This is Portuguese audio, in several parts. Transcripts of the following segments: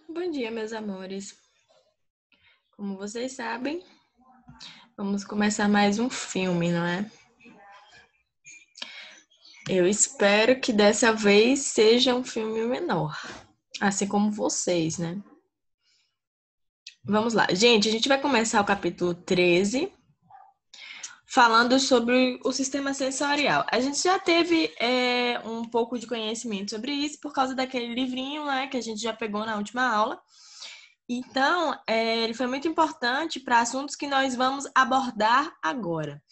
Bom dia, meus amores. Como vocês sabem, vamos começar mais um filme, não é? Eu espero que dessa vez seja um filme menor, assim como vocês, né? Vamos lá. Gente, a gente vai começar o capítulo 13, falando sobre o sistema sensorial. A gente já teve um pouco de conhecimento sobre isso por causa daquele livrinho, né, que a gente já pegou na última aula. Então, ele foi muito importante para assuntos que nós vamos abordar agora,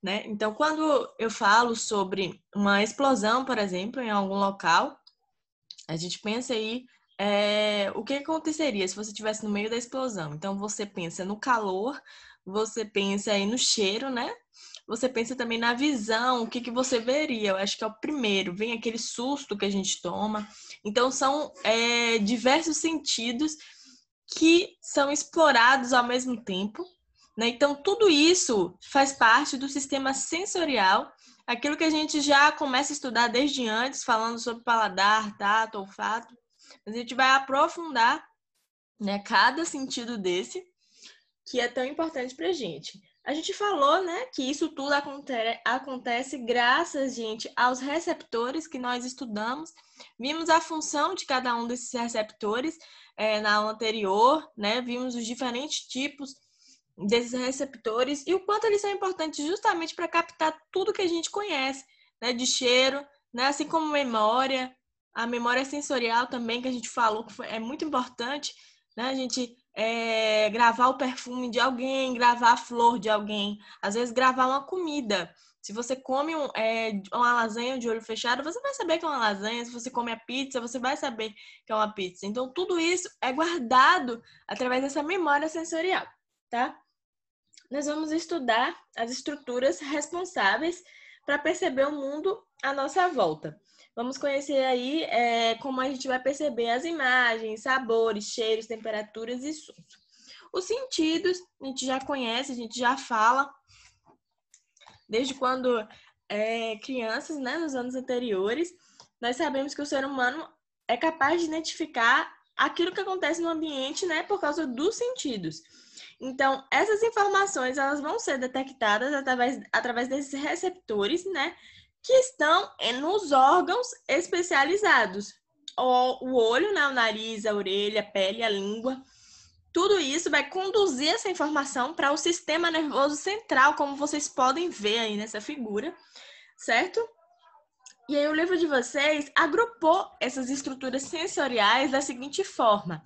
né? Então, quando eu falo sobre uma explosão, por exemplo, em algum local, a gente pensa aí o que aconteceria se você estivesse no meio da explosão. Então, você pensa no calor, você pensa aí no cheiro, né? Você pensa também na visão, o que você veria. Eu acho que é o primeiro, vem aquele susto que a gente toma. Então, são diversos sentidos que são explorados ao mesmo tempo, né? Então, tudo isso faz parte do sistema sensorial, aquilo que a gente já começa a estudar desde antes, falando sobre paladar, tato, olfato. Mas a gente vai aprofundar, né, cada sentido desse, que é tão importante para a gente. A gente falou, né, que isso tudo acontece graças, gente, aos receptores que nós estudamos. Vimos a função de cada um desses receptores na aula anterior, né? Vimos os diferentes tipos desses receptores e o quanto eles são importantes justamente para captar tudo que a gente conhece, né, de cheiro, né, assim como memória, a memória sensorial também que a gente falou que é muito importante, né, a gente gravar o perfume de alguém, gravar a flor de alguém, às vezes gravar uma comida. Se você come uma lasanha de olho fechado, você vai saber que é uma lasanha. Se você come a pizza, você vai saber que é uma pizza. Então, tudo isso é guardado através dessa memória sensorial, tá? Nós vamos estudar as estruturas responsáveis para perceber o mundo à nossa volta. Vamos conhecer aí como a gente vai perceber as imagens, sabores, cheiros, temperaturas e sons. Os sentidos, a gente já conhece, a gente já fala desde quando crianças, né, nos anos anteriores. Nós sabemos que o ser humano é capaz de identificar aquilo que acontece no ambiente, né, por causa dos sentidos. Então, essas informações elas vão ser detectadas através desses receptores, né, que estão nos órgãos especializados. O olho, né, o nariz, a orelha, a pele, a língua. Tudo isso vai conduzir essa informação para o sistema nervoso central, como vocês podem ver aí nessa figura, certo? E aí o livro de vocês agrupou essas estruturas sensoriais da seguinte forma.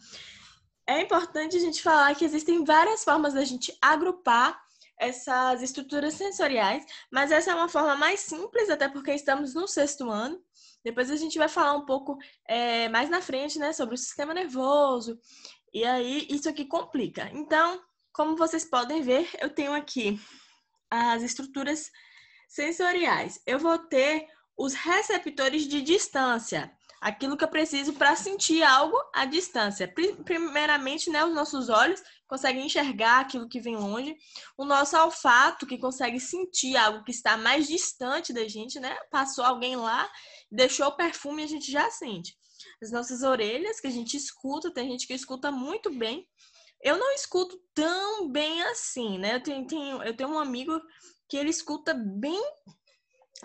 É importante a gente falar que existem várias formas da gente agrupar essas estruturas sensoriais, mas essa é uma forma mais simples, até porque estamos no 6º ano. Depois a gente vai falar um pouco mais na frente, né, sobre o sistema nervoso. E aí isso aqui complica. Então, como vocês podem ver, eu tenho aqui as estruturas sensoriais. Eu vou ter os receptores de distância, aquilo que eu preciso para sentir algo à distância. Primeiramente, né, os nossos olhos conseguem enxergar aquilo que vem longe, o nosso olfato que consegue sentir algo que está mais distante da gente, né? Passou alguém lá, deixou o perfume e a gente já sente. As nossas orelhas, que a gente escuta, tem gente que escuta muito bem. Eu não escuto tão bem assim, né? Eu tenho um amigo que ele escuta bem.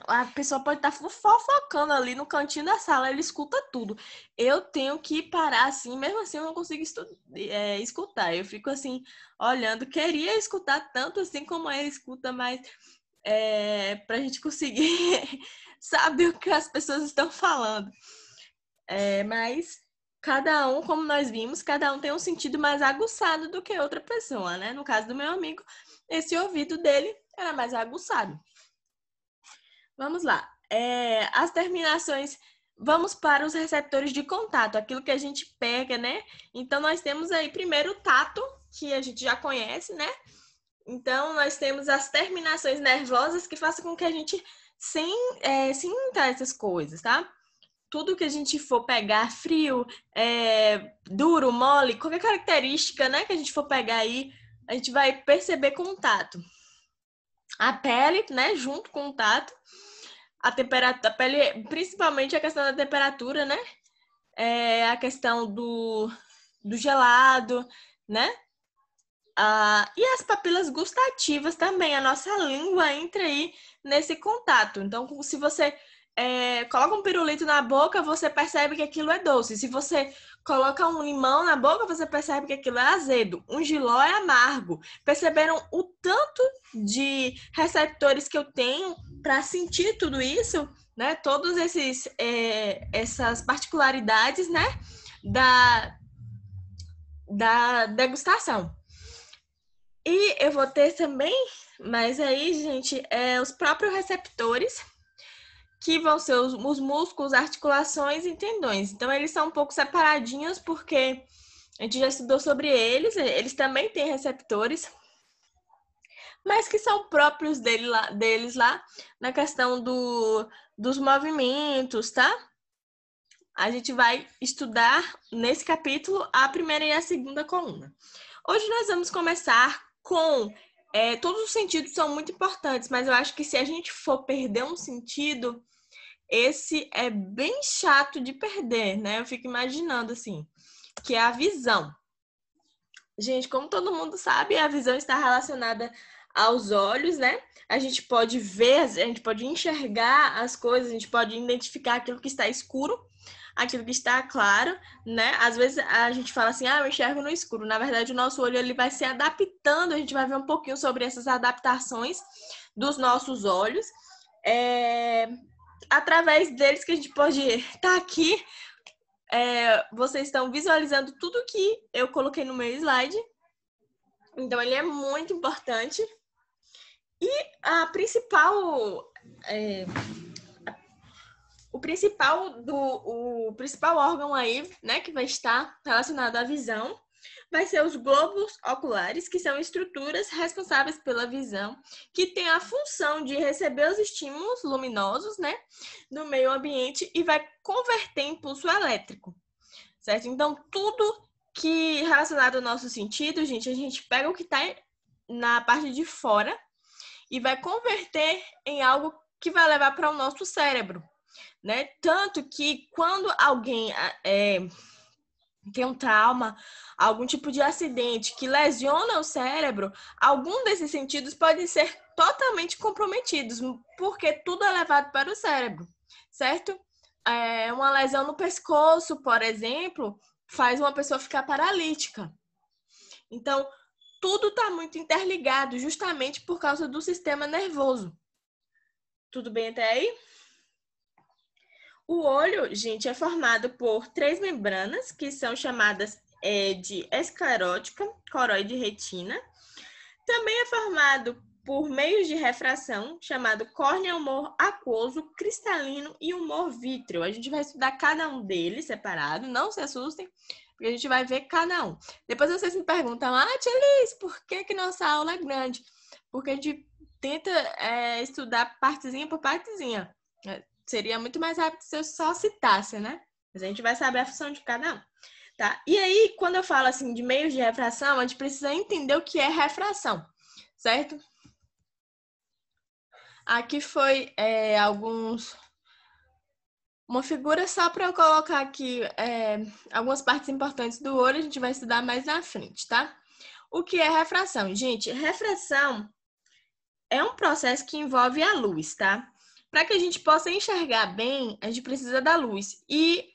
A pessoa pode estar fofocando ali no cantinho da sala, ele escuta tudo. Eu tenho que parar assim, mesmo assim eu não consigo escutar. Eu fico assim, olhando, queria escutar tanto assim como ele escuta, mas pra gente conseguir saber o que as pessoas estão falando. Mas cada um, como nós vimos, cada um tem um sentido mais aguçado do que outra pessoa, né? No caso do meu amigo, esse ouvido dele era mais aguçado. Vamos lá. As terminações. Vamos para os receptores de contato, aquilo que a gente pega, né? Então, nós temos aí primeiro o tato, que a gente já conhece, né? Então, nós temos as terminações nervosas que fazem com que a gente sinta essas coisas, tá? Tudo que a gente for pegar, frio, duro, mole, qualquer característica, né, que a gente for pegar aí, a gente vai perceber com o tato. A pele, né, junto com o tato, a temperatura, a pele, principalmente a questão da temperatura, né, a questão do gelado, né? E as papilas gustativas também, a nossa língua entra aí nesse contato. Então, se você coloca um pirulito na boca, você percebe que aquilo é doce. Se você coloca um limão na boca, você percebe que aquilo é azedo. Um jiló é amargo. Perceberam o tanto de receptores que eu tenho para sentir tudo isso, né? Todos essas particularidades, né? Da degustação. E eu vou ter também, mas aí, gente, os próprios receptores, que vão ser os músculos, articulações e tendões. Então, eles são um pouco separadinhos, porque a gente já estudou sobre eles, eles também têm receptores, mas que são próprios deles lá, na questão dos movimentos, tá? A gente vai estudar, nesse capítulo, a primeira e a segunda coluna. Hoje nós vamos começar com... todos os sentidos são muito importantes, mas eu acho que se a gente for perder um sentido, esse é bem chato de perder, né? Eu fico imaginando, assim, que é a visão. Gente, como todo mundo sabe, a visão está relacionada aos olhos, né? A gente pode ver, a gente pode enxergar as coisas, a gente pode identificar aquilo que está escuro, aquilo que está claro, né? Às vezes a gente fala assim, eu enxergo no escuro. Na verdade, o nosso olho ele vai se adaptando, a gente vai ver um pouquinho sobre essas adaptações dos nossos olhos. Através deles que a gente pode estar aqui, vocês estão visualizando tudo que eu coloquei no meu slide. Então, ele é muito importante. E a principal... O principal órgão aí, né, que vai estar relacionado à visão, vai ser os globos oculares, que são estruturas responsáveis pela visão, que tem a função de receber os estímulos luminosos, né, do meio ambiente e vai converter em impulso elétrico, certo? Então, tudo que relacionado ao nosso sentido, gente, a gente pega o que está na parte de fora e vai converter em algo que vai levar para o nosso cérebro, né? Tanto que quando alguém tem um trauma, algum tipo de acidente que lesiona o cérebro, algum desses sentidos pode ser totalmente comprometidos, porque tudo é levado para o cérebro, certo? Uma lesão no pescoço, por exemplo, faz uma pessoa ficar paralítica. Então, tudo está muito interligado, justamente por causa do sistema nervoso. Tudo bem até aí? O olho, gente, é formado por 3 membranas, que são chamadas de esclerótica, coroide e retina. Também é formado por meios de refração, chamado córnea, humor aquoso, cristalino e humor vítreo. A gente vai estudar cada um deles separado, não se assustem, porque a gente vai ver cada um. Depois vocês me perguntam, Tia Liz, por que nossa aula é grande? Porque a gente tenta estudar partezinha por partezinha. Seria muito mais rápido se eu só citasse, né? Mas a gente vai saber a função de cada um, tá? E aí, quando eu falo assim de meios de refração, a gente precisa entender o que é refração, certo? Aqui foi uma figura só para eu colocar aqui algumas partes importantes do olho, a gente vai estudar mais na frente, tá? O que é refração? Gente, refração é um processo que envolve a luz, tá? Para que a gente possa enxergar bem, a gente precisa da luz. E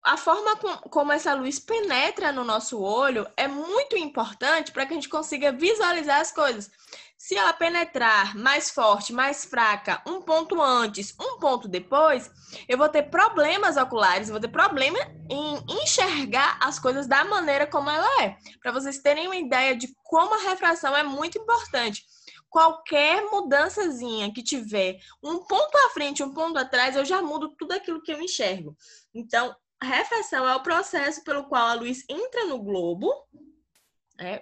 a forma como essa luz penetra no nosso olho é muito importante para que a gente consiga visualizar as coisas. Se ela penetrar mais forte, mais fraca, um ponto antes, um ponto depois, eu vou ter problemas oculares, vou ter problema em enxergar as coisas da maneira como ela é. Para vocês terem uma ideia de como a refração é muito importante. Qualquer mudançazinha que tiver um ponto à frente, um ponto atrás, eu já mudo tudo aquilo que eu enxergo. Então, a refração é o processo pelo qual a luz entra no globo,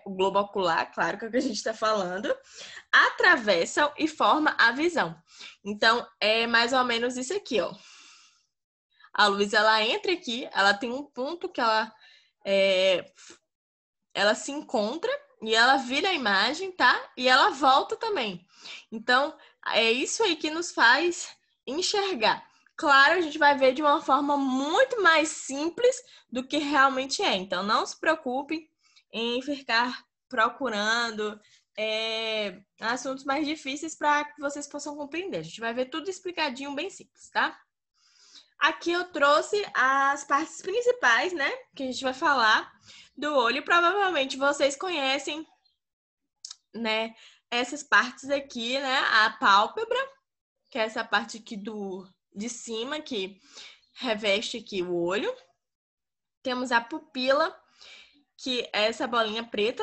o globo ocular, claro que é o que a gente está falando, atravessa e forma a visão. Então, é mais ou menos isso aqui, ó. A luz, ela entra aqui, ela tem um ponto que ela se encontra e ela vira a imagem, tá? E ela volta também. Então, é isso aí que nos faz enxergar. claro, a gente vai ver de uma forma muito mais simples do que realmente é. Então, não se preocupe em ficar procurando assuntos mais difíceis para que vocês possam compreender. A gente vai ver tudo explicadinho, bem simples, tá? Aqui eu trouxe as partes principais, né? Que a gente vai falar do olho. Provavelmente vocês conhecem, né? Essas partes aqui, né? A pálpebra, que é essa parte aqui de cima, que reveste aqui o olho. Temos a pupila, que é essa bolinha preta.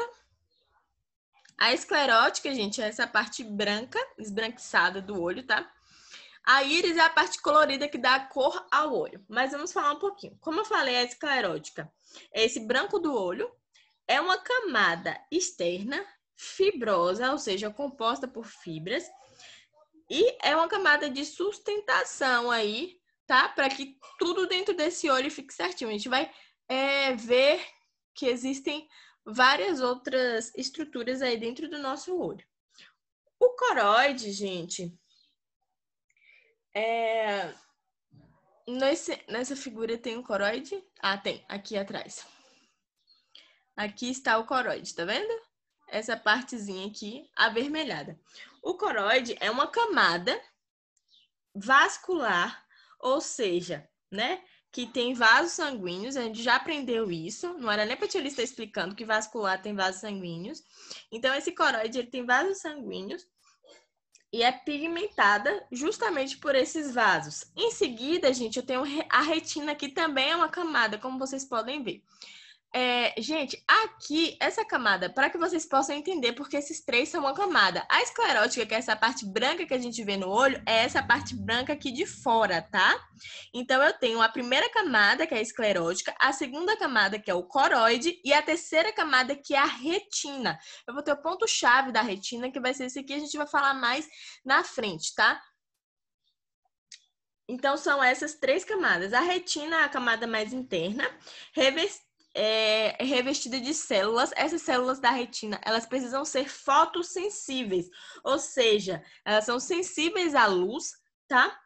A esclerótica, gente, é essa parte branca, esbranquiçada do olho, tá? A íris é a parte colorida que dá a cor ao olho. Mas vamos falar um pouquinho. Como eu falei, a esclerótica é esse branco do olho. É uma camada externa, fibrosa, ou seja, composta por fibras. E é uma camada de sustentação aí, tá? Para que tudo dentro desse olho fique certinho. A gente vai ver que existem várias outras estruturas aí dentro do nosso olho. O coroide, gente, nessa figura tem um coroide? Ah, tem, aqui atrás. Aqui está o coroide, tá vendo? Essa partezinha aqui, avermelhada. O coroide é uma camada vascular, ou seja, né, que tem vasos sanguíneos. A gente já aprendeu isso, não era nem para te estar explicando que vascular tem vasos sanguíneos. Então, esse coroide ele tem vasos sanguíneos e é pigmentada justamente por esses vasos. Em seguida, gente, eu tenho a retina, que também é uma camada, como vocês podem ver. Gente, aqui, essa camada, para que vocês possam entender, porque esses três são uma camada. A esclerótica, que é essa parte branca que a gente vê no olho, é essa parte branca aqui de fora, tá? Então, eu tenho a primeira camada, que é a esclerótica, a segunda camada, que é o coroide, e a terceira camada, que é a retina. Eu vou ter o ponto-chave da retina, que vai ser esse aqui, a gente vai falar mais na frente, tá? Então, são essas três camadas. A retina é a camada mais interna, revestida de células. Essas células da retina, elas precisam ser fotossensíveis, ou seja, elas são sensíveis à luz, tá?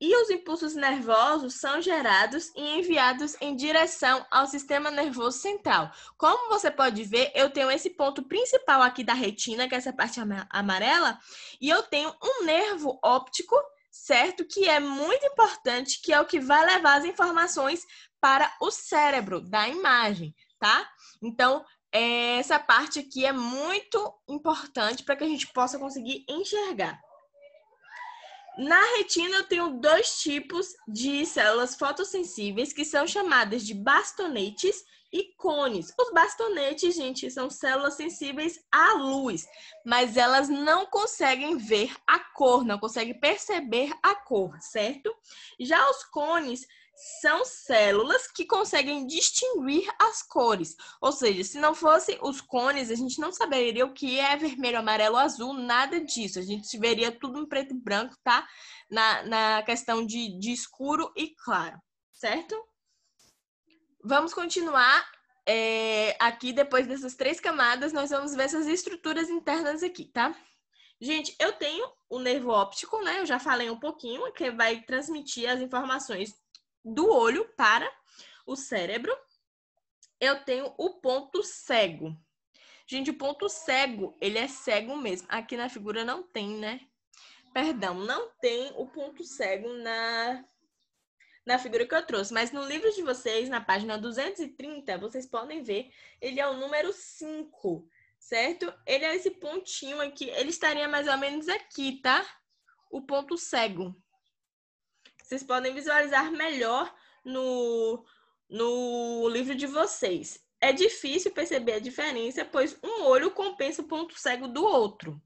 E os impulsos nervosos são gerados e enviados em direção ao sistema nervoso central. Como você pode ver, eu tenho esse ponto principal aqui da retina, que é essa parte amarela, e eu tenho um nervo óptico, certo? Que é muito importante, que é o que vai levar as informações para o cérebro da imagem, tá? Então, essa parte aqui é muito importante para que a gente possa conseguir enxergar. Na retina, eu tenho dois tipos de células fotossensíveis, que são chamadas de bastonetes e cones. Os bastonetes, gente, são células sensíveis à luz, mas elas não conseguem ver a cor, não conseguem perceber a cor, certo? Já os cones são células que conseguem distinguir as cores. Ou seja, se não fosse os cones, a gente não saberia o que é vermelho, amarelo, azul, nada disso. A gente veria tudo em preto e branco, tá? Na questão de escuro e claro, certo? Vamos continuar. Aqui, depois dessas três camadas, nós vamos ver essas estruturas internas aqui, tá? Gente, eu tenho o nervo óptico, né? Eu já falei um pouquinho, que vai transmitir as informações do olho para o cérebro. Eu tenho o ponto cego. Gente, o ponto cego, ele é cego mesmo. Aqui na figura não tem, né? Perdão, não tem o ponto cego na figura que eu trouxe. Mas no livro de vocês, na página 230, vocês podem ver, ele é o número 5, certo? Ele é esse pontinho aqui, ele estaria mais ou menos aqui, tá? O ponto cego. Vocês podem visualizar melhor no livro de vocês. É difícil perceber a diferença, pois um olho compensa o ponto cego do outro.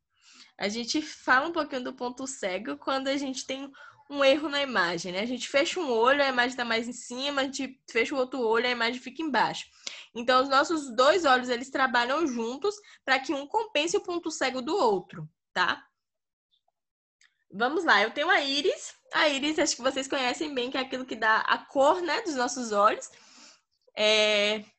A gente fala um pouquinho do ponto cego quando a gente tem um erro na imagem, né? A gente fecha um olho, a imagem está mais em cima, a gente fecha o outro olho, a imagem fica embaixo. Então, os nossos dois olhos, eles trabalham juntos para que um compense o ponto cego do outro, tá? Vamos lá, eu tenho a íris. A íris, acho que vocês conhecem bem, que é aquilo que dá a cor, né, dos nossos olhos.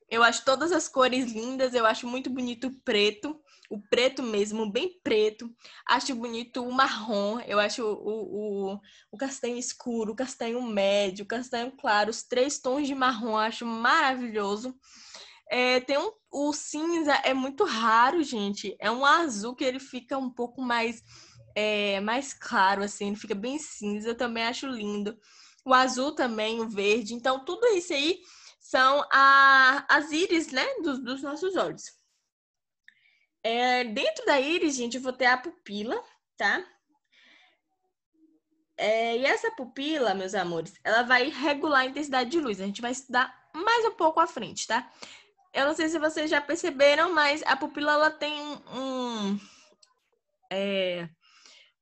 Eu acho todas as cores lindas, eu acho muito bonito o preto. o preto mesmo, bem preto. Acho bonito o marrom, eu acho o castanho escuro, o castanho médio, o castanho claro, os 3 tons de marrom, eu acho maravilhoso. O cinza é muito raro, gente. É um azul que ele fica um pouco mais claro, assim, ele fica bem cinza, eu também acho lindo. O azul também, o verde. Então, tudo isso aí são as íris, né, dos nossos olhos. Dentro da íris, gente, eu vou ter a pupila, tá? E essa pupila, meus amores, ela vai regular a intensidade de luz. A gente vai estudar mais um pouco à frente, tá? Eu não sei se vocês já perceberam, mas a pupila, ela tem um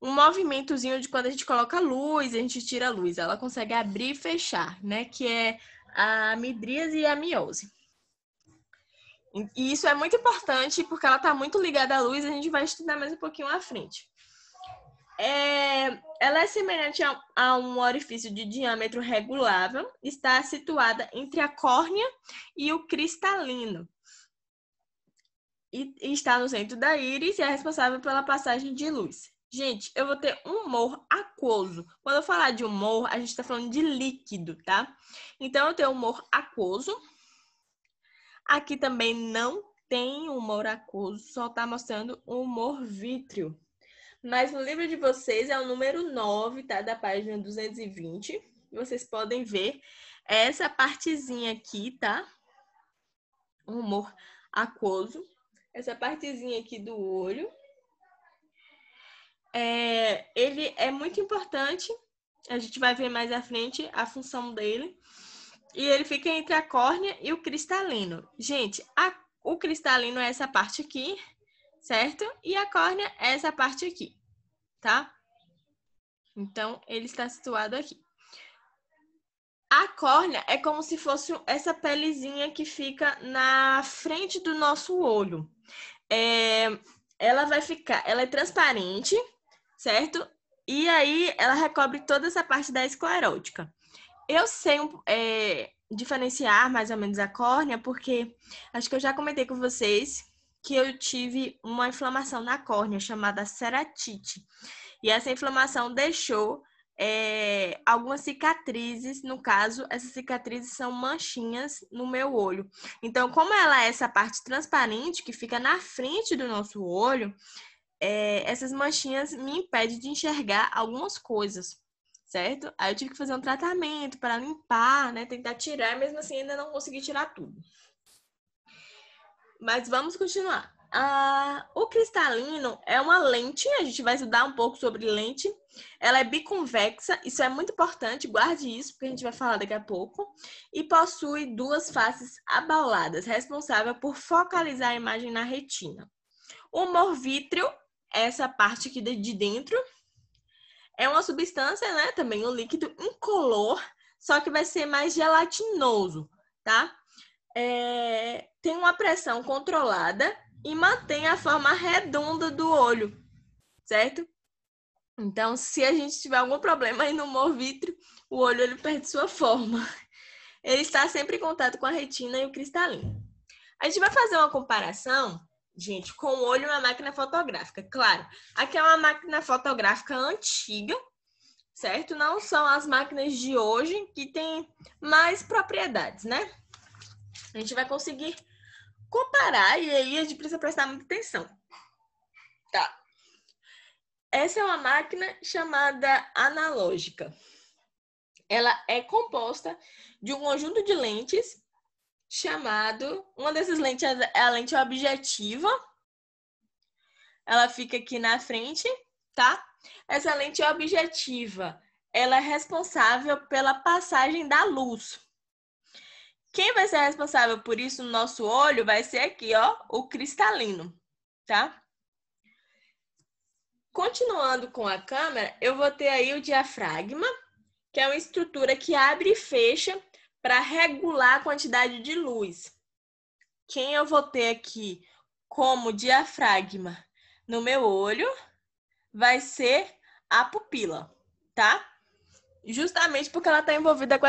movimentozinho de quando a gente coloca luz, a gente tira a luz. Ela consegue abrir e fechar, né? Que é a midríase e a miose. E isso é muito importante porque ela está muito ligada à luz, a gente vai estudar mais um pouquinho à frente. Ela é semelhante a um orifício de diâmetro regulável, está situada entre a córnea e o cristalino. E está no centro da íris e é responsável pela passagem de luz. Gente, eu vou ter um humor aquoso. Quando eu falar de humor, a gente está falando de líquido, tá? Então, eu tenho humor aquoso. Aqui também não tem humor aquoso, só está mostrando o humor vítreo. Mas no livro de vocês é o número 9, tá? Da página 220. Vocês podem ver essa partezinha aqui, tá? O humor aquoso. Essa partezinha aqui do olho. Ele é muito importante. A gente vai ver mais à frente a função dele. E ele fica entre a córnea e o cristalino. Gente, o cristalino é essa parte aqui, certo? E a córnea é essa parte aqui, tá? Então, ele está situado aqui. A córnea é como se fosse essa pelezinha que fica na frente do nosso olho. Ela é transparente, certo? E aí, ela recobre toda essa parte da esclerótica. Eu sei diferenciar mais ou menos a córnea, porque acho que eu já comentei com vocês que eu tive uma inflamação na córnea chamada ceratite. E essa inflamação deixou algumas cicatrizes. No caso, essas cicatrizes são manchinhas no meu olho. Então, como ela é essa parte transparente que fica na frente do nosso olho, essas manchinhas me impedem de enxergar algumas coisas. Certo? Aí eu tive que fazer um tratamento para limpar, né? Tentar tirar, mesmo assim ainda não consegui tirar tudo. Mas vamos continuar. O cristalino é uma lente, a gente vai estudar um pouco sobre lente. Ela é biconvexa, isso é muito importante, guarde isso, porque a gente vai falar daqui a pouco. E possui 2 faces abauladas, responsável por focalizar a imagem na retina. O humor vítreo, essa parte aqui de dentro, é uma substância, né? Também um líquido incolor, só que vai ser mais gelatinoso, tá? Tem uma pressão controlada e mantém a forma redonda do olho, certo? Então, se a gente tiver algum problema aí no humor vítreo, o olho ele perde sua forma. Ele está sempre em contato com a retina e o cristalino. A gente vai fazer uma comparação, gente, com o olho e uma máquina fotográfica. Claro, aqui é uma máquina fotográfica antiga, certo? Não são as máquinas de hoje que têm mais propriedades, né? A gente vai conseguir comparar e aí a gente precisa prestar muita atenção. Tá. Essa é uma máquina chamada analógica. Ela é composta de um conjunto de lentes chamado... Uma dessas lentes é a lente objetiva. Ela fica aqui na frente, tá? Essa lente objetiva, ela é responsável pela passagem da luz. Quem vai ser responsável por isso no nosso olho vai ser aqui, ó, o cristalino, tá? Continuando com a câmera, eu vou ter aí o diafragma, que é uma estrutura que abre e fecha para regular a quantidade de luz. Quem eu vou ter aqui como diafragma no meu olho vai ser a pupila, tá? Justamente porque ela está envolvida com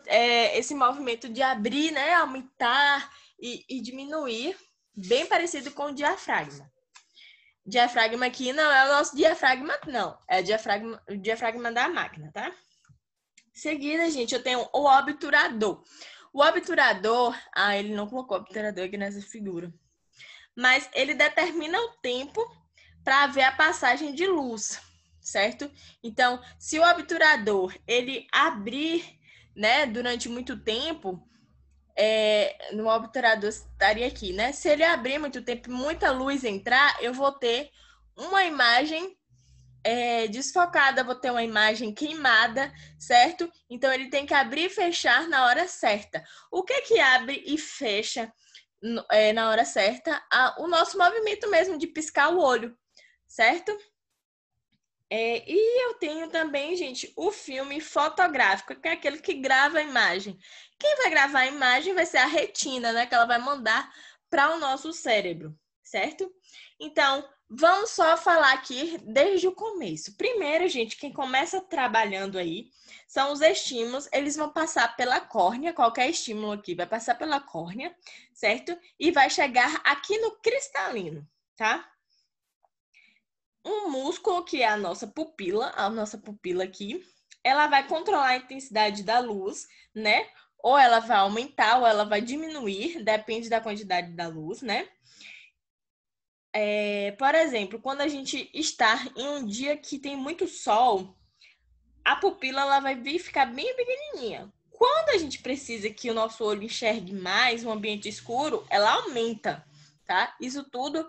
esse movimento de abrir, né, aumentar e diminuir, bem parecido com o diafragma. Diafragma aqui não é o nosso diafragma, não. É o diafragma da máquina, tá? Em seguida, gente, eu tenho o obturador. O obturador, ele não colocou obturador aqui nessa figura, mas ele determina o tempo para ver a passagem de luz, certo? Então, se o obturador ele abrir, né, durante muito tempo, no obturador estaria aqui, né? Se ele abrir muito tempo, muita luz entrar, eu vou ter uma imagem desfocada, vou ter uma imagem queimada, certo? Então, ele tem que abrir e fechar na hora certa. O que que abre e fecha na hora certa? O nosso movimento mesmo de piscar o olho, certo? E eu tenho também, gente, o filme fotográfico, que é aquele que grava a imagem. Quem vai gravar a imagem vai ser a retina, né? Que ela vai mandar para o nosso cérebro, certo? Então, vamos só falar aqui desde o começo. Primeiro, gente, quem começa trabalhando aí são os estímulos. Eles vão passar pela córnea, qualquer estímulo aqui vai passar pela córnea, certo? E vai chegar aqui no cristalino, tá? Um músculo, que é a nossa pupila aqui, ela vai controlar a intensidade da luz, né? Ou ela vai aumentar ou ela vai diminuir, depende da quantidade da luz, né? Por exemplo, quando a gente está em um dia que tem muito sol, a pupila ela vai vir ficar bem pequenininha. Quando a gente precisa que o nosso olho enxergue mais um ambiente escuro, ela aumenta, tá? Isso tudo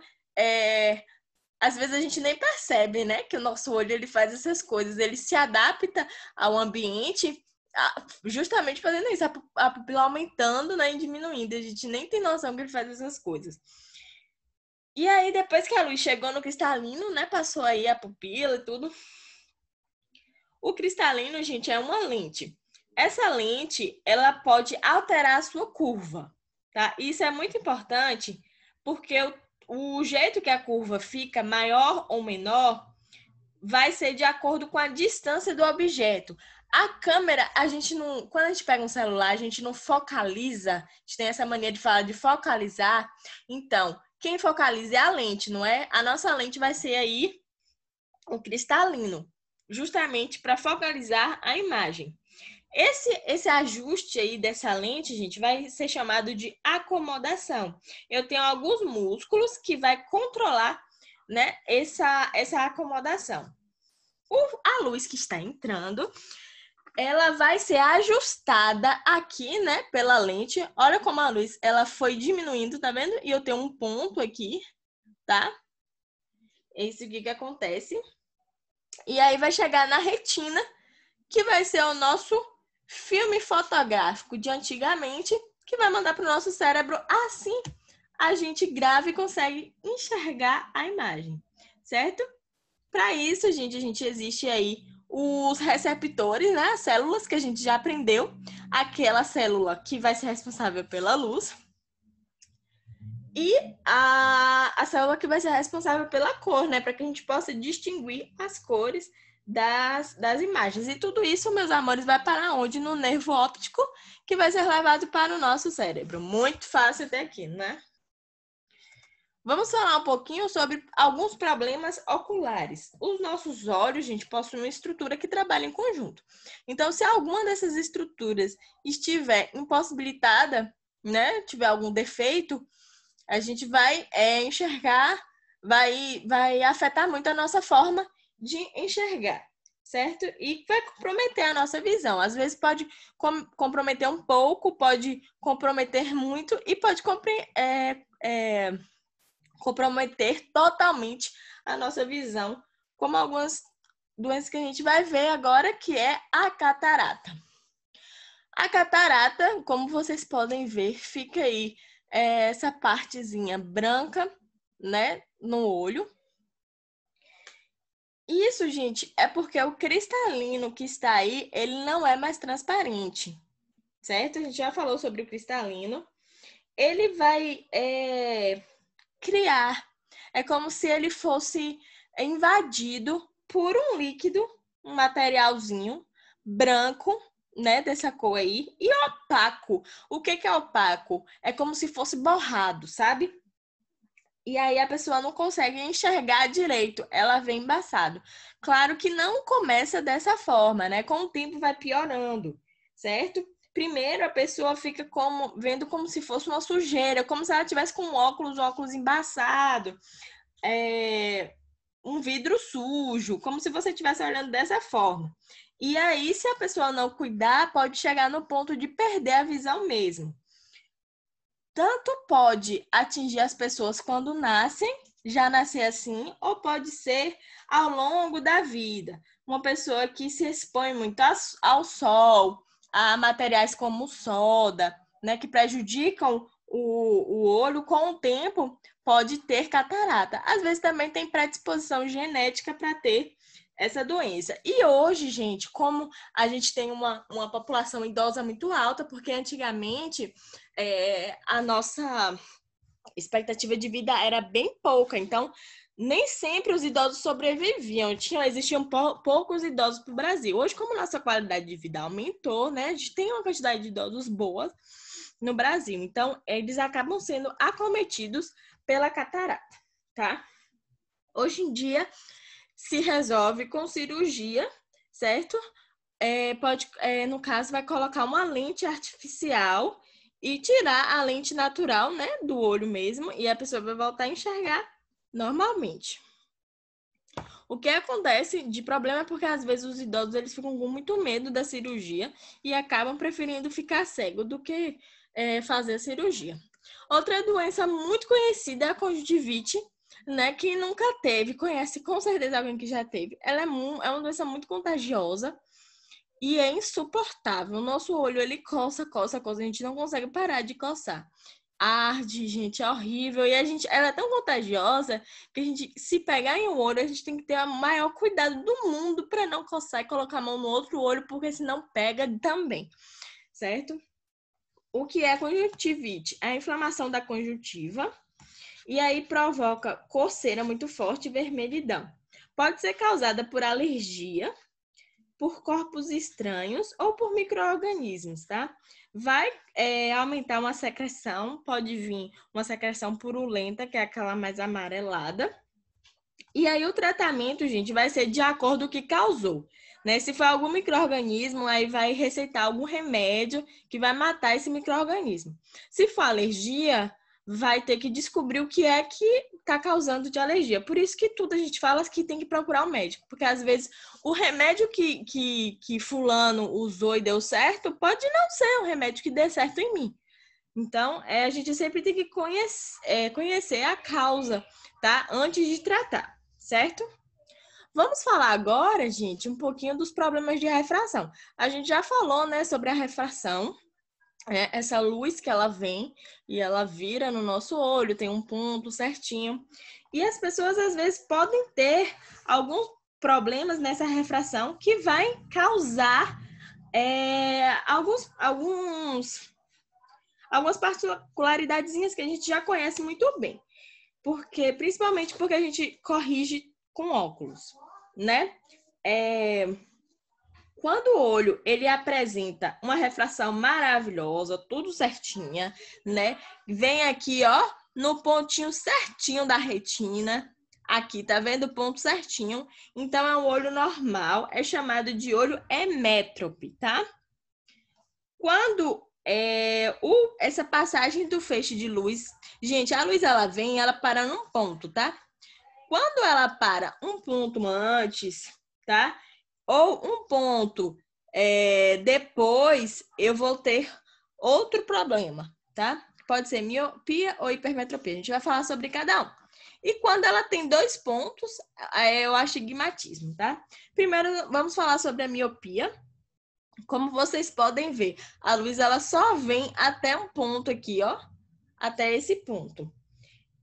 às vezes a gente nem percebe, né, que o nosso olho ele faz essas coisas, ele se adapta ao ambiente, justamente fazendo isso, a pupila aumentando, né, e diminuindo. A gente nem tem noção que ele faz essas coisas. E aí, depois que a luz chegou no cristalino, né, passou aí a pupila e tudo. O cristalino, gente, é uma lente. Essa lente, ela pode alterar a sua curva, tá? Isso é muito importante, porque o jeito que a curva fica, maior ou menor, vai ser de acordo com a distância do objeto. A câmera, a gente não. Quando a gente pega um celular, a gente não focaliza. A gente tem essa mania de falar de focalizar. Então, quem focaliza é a lente, não é? A nossa lente vai ser aí o cristalino, justamente para focalizar a imagem. Esse ajuste aí dessa lente, gente, vai ser chamado de acomodação. Eu tenho alguns músculos que vai controlar, né, essa acomodação. A luz que está entrando, ela vai ser ajustada aqui, né, pela lente. Olha como a luz, ela foi diminuindo, tá vendo? E eu tenho um ponto aqui, tá? É isso aqui que acontece. E aí vai chegar na retina, que vai ser o nosso filme fotográfico de antigamente, que vai mandar para o nosso cérebro. Assim, a gente grava e consegue enxergar a imagem, certo? Para isso, gente, a gente existe aí os receptores, né? As células que a gente já aprendeu. Aquela célula que vai ser responsável pela luz. E a célula que vai ser responsável pela cor, né? Para que a gente possa distinguir as cores das imagens. E tudo isso, meus amores, vai para onde? No nervo óptico, que vai ser levado para o nosso cérebro. Muito fácil até aqui, né? Vamos falar um pouquinho sobre alguns problemas oculares. Os nossos olhos, gente, possuem uma estrutura que trabalha em conjunto. Então, se alguma dessas estruturas estiver impossibilitada, né, tiver algum defeito, a gente vai enxergar, vai afetar muito a nossa forma de enxergar, certo? E vai comprometer a nossa visão. Às vezes pode comprometer um pouco, pode comprometer muito e pode comprometer totalmente a nossa visão, como algumas doenças que a gente vai ver agora, que é a catarata. A catarata, como vocês podem ver, fica aí essa partezinha branca, né, no olho. Isso, gente, é porque o cristalino que está aí, ele não é mais transparente, certo? A gente já falou sobre o cristalino. Ele vai criar. É como se ele fosse invadido por um líquido, um materialzinho branco, né, dessa cor aí, e opaco. O que é opaco? É como se fosse borrado, sabe? E aí a pessoa não consegue enxergar direito, ela vê embaçado. Claro que não começa dessa forma, né? Com o tempo vai piorando, certo? Primeiro a pessoa fica vendo como se fosse uma sujeira, como se ela tivesse com um óculos embaçado, um vidro sujo, como se você estivesse olhando dessa forma. E aí, se a pessoa não cuidar, pode chegar no ponto de perder a visão mesmo. Tanto pode atingir as pessoas quando nascem, já nascer assim, ou pode ser ao longo da vida. Uma pessoa que se expõe muito ao sol, a materiais como soda, né, que prejudicam o olho, com o tempo pode ter catarata. Às vezes também tem predisposição genética para ter essa doença. E hoje, gente, como a gente tem uma população idosa muito alta, porque antigamente a nossa expectativa de vida era bem pouca, então nem sempre os idosos sobreviviam, existiam poucos idosos para o Brasil. Hoje, como nossa qualidade de vida aumentou, né, a gente tem uma quantidade de idosos boas no Brasil, então eles acabam sendo acometidos pela catarata, tá? Hoje em dia se resolve com cirurgia, certo? No caso, vai colocar uma lente artificial e tirar a lente natural, né, do olho mesmo, e a pessoa vai voltar a enxergar normalmente. O que acontece de problema é porque às vezes os idosos eles ficam com muito medo da cirurgia e acabam preferindo ficar cego do que fazer a cirurgia. Outra doença muito conhecida é a conjuntivite, né? Quem nunca teve, conhece com certeza alguém que já teve. Ela é uma doença muito contagiosa e é insuportável. O nosso olho, ele coça, a gente não consegue parar de coçar. Arde, gente, é horrível. E ela é tão contagiosa que a gente, se pegar em um olho, a gente tem que ter o maior cuidado do mundo para não coçar e colocar a mão no outro olho, porque senão pega também, certo? O que é conjuntivite? É a inflamação da conjuntiva e aí provoca coceira muito forte e vermelhidão. Pode ser causada por alergia, por corpos estranhos ou por micro-organismos, tá? Vai aumentar uma secreção, pode vir uma secreção purulenta, que é aquela mais amarelada. E aí o tratamento, gente, vai ser de acordo com o que causou. Né? Se for algum micro-organismo, aí vai receitar algum remédio que vai matar esse micro-organismo. Se for alergia, vai ter que descobrir o que é que está causando de alergia. Por isso que tudo a gente fala que tem que procurar um médico. Porque às vezes o remédio que fulano usou e deu certo pode não ser um remédio que dê certo em mim. Então, a gente sempre tem que conhecer a causa, tá? Antes de tratar, certo? Vamos falar agora, gente, um pouquinho dos problemas de refração. A gente já falou, né, sobre a refração, essa luz que ela vem e ela vira no nosso olho, tem um ponto certinho. E as pessoas, às vezes, podem ter alguns problemas nessa refração que vai causar algumas particularidadezinhas que a gente já conhece muito bem. Principalmente porque a gente corrige com óculos, né? Quando o olho ele apresenta uma refração maravilhosa, tudo certinha, né? Vem aqui, ó, no pontinho certinho da retina. Aqui, tá vendo o ponto certinho? Então, é um olho normal, é chamado de olho hemétrope, tá? Quando essa passagem do feixe de luz, gente, a luz ela vem, ela para num ponto, tá? Quando ela para um ponto antes, tá? Ou um ponto depois, eu vou ter outro problema, tá? Pode ser miopia ou hipermetropia. A gente vai falar sobre cada um. E quando ela tem 2 pontos, eu acho astigmatismo, tá? Primeiro, vamos falar sobre a miopia. Como vocês podem ver, a luz ela só vem até um ponto aqui, ó, até esse ponto.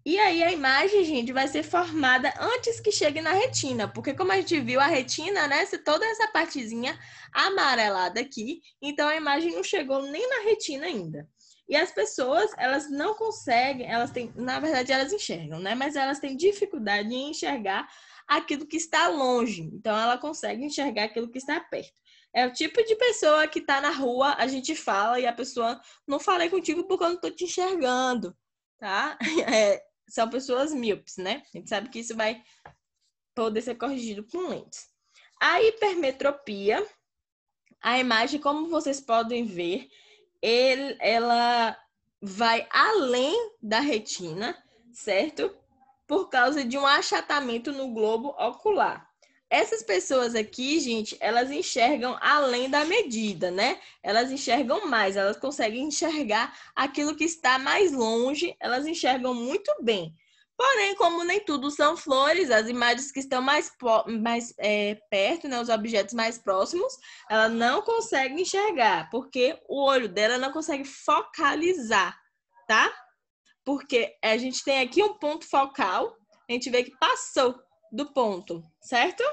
E aí a imagem, gente, vai ser formada antes que chegue na retina, porque como a gente viu a retina, né, toda essa partezinha amarelada aqui, então a imagem não chegou nem na retina ainda. E as pessoas, elas não conseguem, elas têm, na verdade elas enxergam, né, mas elas têm dificuldade em enxergar aquilo que está longe. Então ela consegue enxergar aquilo que está perto. É o tipo de pessoa que está na rua, a gente fala e a pessoa não falei contigo porque eu não estou te enxergando, tá? são pessoas míopes, né? A gente sabe que isso vai poder ser corrigido com lentes. A hipermetropia, a imagem, como vocês podem ver, ela vai além da retina, certo? Por causa de um achatamento no globo ocular. Essas pessoas aqui, gente, elas enxergam além da medida, né? Elas enxergam mais, elas conseguem enxergar aquilo que está mais longe, elas enxergam muito bem. Porém, como nem tudo são flores, as imagens que estão mais perto, né, os objetos mais próximos, ela não consegue enxergar, porque o olho dela não consegue focalizar, tá? Porque a gente tem aqui um ponto focal, a gente vê que passou do ponto, certo?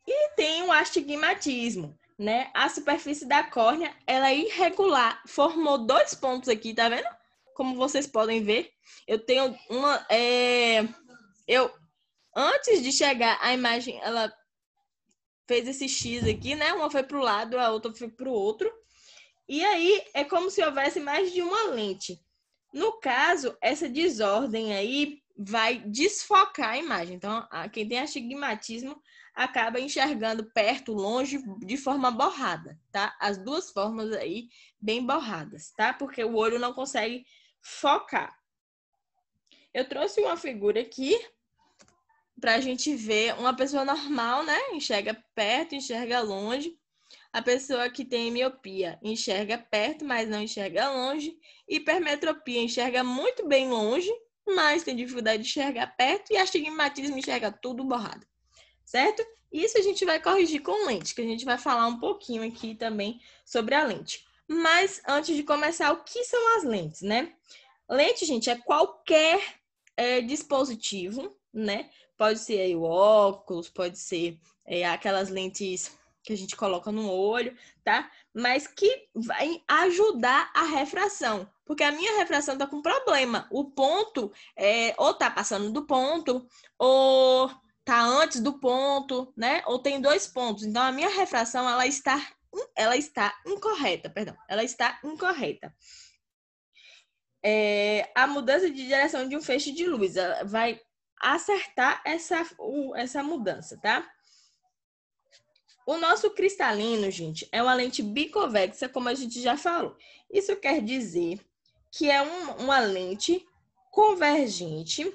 E tem o astigmatismo, né? A superfície da córnea, ela é irregular, formou 2 pontos aqui, tá vendo? Como vocês podem ver, eu tenho uma... antes de chegar a imagem, ela fez esse X aqui, né? Uma foi para o lado, a outra foi para o outro. E aí, é como se houvesse mais de uma lente. No caso, essa desordem aí vai desfocar a imagem. Então, quem tem astigmatismo acaba enxergando perto, longe, de forma borrada, tá? As duas formas aí bem borradas, tá? Porque o olho não consegue focar. Eu trouxe uma figura aqui para a gente ver uma pessoa normal, né? Enxerga perto, enxerga longe. A pessoa que tem miopia enxerga perto, mas não enxerga longe. Hipermetropia enxerga muito bem longe, mas tem dificuldade de enxergar perto. E astigmatismo enxerga tudo borrado, certo? Isso a gente vai corrigir com lente, que a gente vai falar um pouquinho aqui também sobre a lente. Mas antes de começar, o que são as lentes, né? Lente, gente, é qualquer dispositivo, né? Pode ser aí o óculos, pode ser aquelas lentes que a gente coloca no olho, tá? Mas que vai ajudar a refração. Porque a minha refração tá com problema. O ponto ou tá passando do ponto, ou tá antes do ponto, né? Ou tem 2 pontos. Então, a minha refração, ela está incorreta, perdão. Ela está incorreta. A mudança de direção de um feixe de luz, ela vai acertar essa mudança, tá? O nosso cristalino, gente, é uma lente biconvexa, como a gente já falou. Isso quer dizer que é uma lente convergente,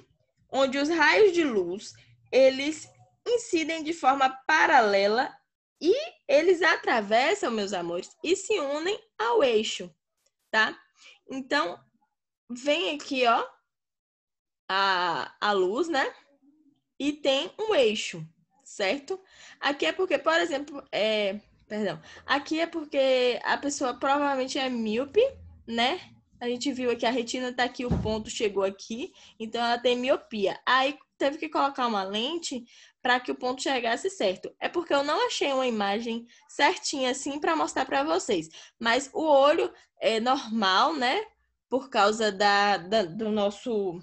onde os raios de luz, eles incidem de forma paralela e eles atravessam, meus amores, e se unem ao eixo, tá? Então, vem aqui, ó, a luz, né? E tem um eixo, certo? Aqui é porque, por exemplo, aqui é porque a pessoa provavelmente é míope, né? A gente viu aqui, a retina tá aqui, o ponto chegou aqui, então ela tem miopia. Aí teve que colocar uma lente para que o ponto chegasse certo. É porque eu não achei uma imagem certinha assim para mostrar para vocês. Mas o olho é normal, né? Por causa do nosso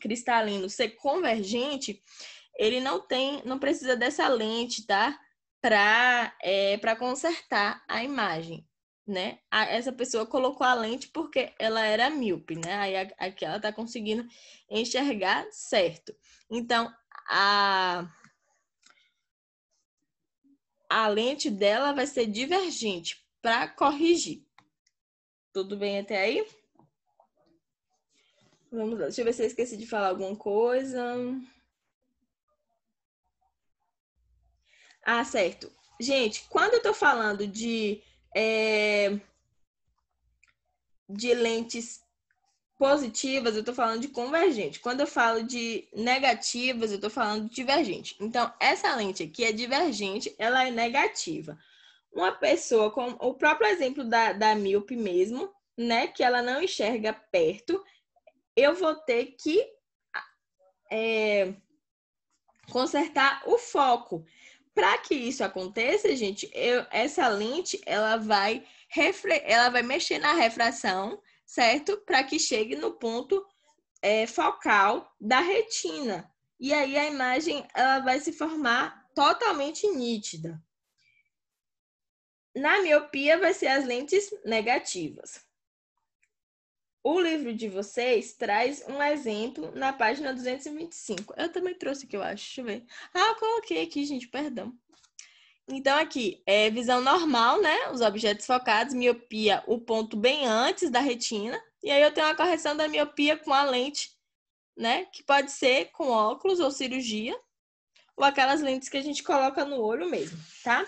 cristalino ser convergente, ele não precisa dessa lente, tá? Para consertar a imagem, né? Essa pessoa colocou a lente porque ela era míope, né? Aí aqui ela tá conseguindo enxergar certo. Então, a lente dela vai ser divergente para corrigir. Tudo bem até aí? Vamos lá. Deixa eu ver se eu esqueci de falar alguma coisa. Ah, certo. Gente, quando eu tô falando de lentes positivas, eu tô falando de convergente. Quando eu falo de negativas, eu tô falando de divergente. Então, essa lente aqui é divergente, ela é negativa. Uma pessoa com o próprio exemplo da míope mesmo, né, que ela não enxerga perto, eu vou ter que consertar o foco. Para que isso aconteça, gente, essa lente ela vai mexer na refração, certo? Para que chegue no ponto focal da retina. E aí a imagem ela vai se formar totalmente nítida. Na miopia vai ser as lentes negativas. O livro de vocês traz um exemplo na página 225. Eu também trouxe aqui, eu acho. Deixa eu ver. Ah, eu coloquei aqui, gente, perdão. Então, aqui, é visão normal, né? Os objetos focados, miopia, o ponto bem antes da retina. E aí eu tenho a correção da miopia com a lente, né? Que pode ser com óculos ou cirurgia, ou aquelas lentes que a gente coloca no olho mesmo, tá?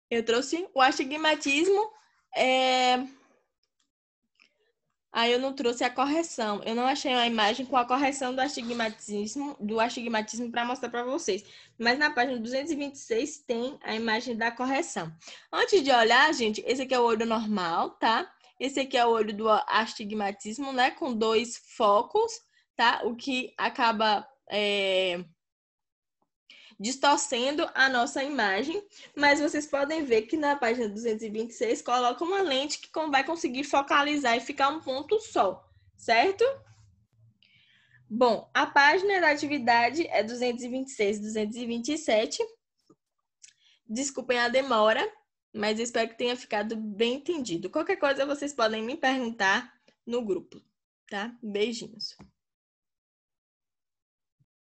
Eu trouxe o astigmatismo. Aí eu não trouxe a correção. Eu não achei uma imagem com a correção do astigmatismo para mostrar para vocês. Mas na página 226 tem a imagem da correção. Antes de olhar, gente, esse aqui é o olho normal, tá? Esse aqui é o olho do astigmatismo, né? Com 2 focos, tá? O que acaba distorcendo a nossa imagem, mas vocês podem ver que na página 226 coloca uma lente que vai conseguir focalizar e ficar um ponto só, certo? Bom, a página da atividade é 226, 227. Desculpem a demora, mas espero que tenha ficado bem entendido. Qualquer coisa vocês podem me perguntar no grupo, tá? Beijinhos.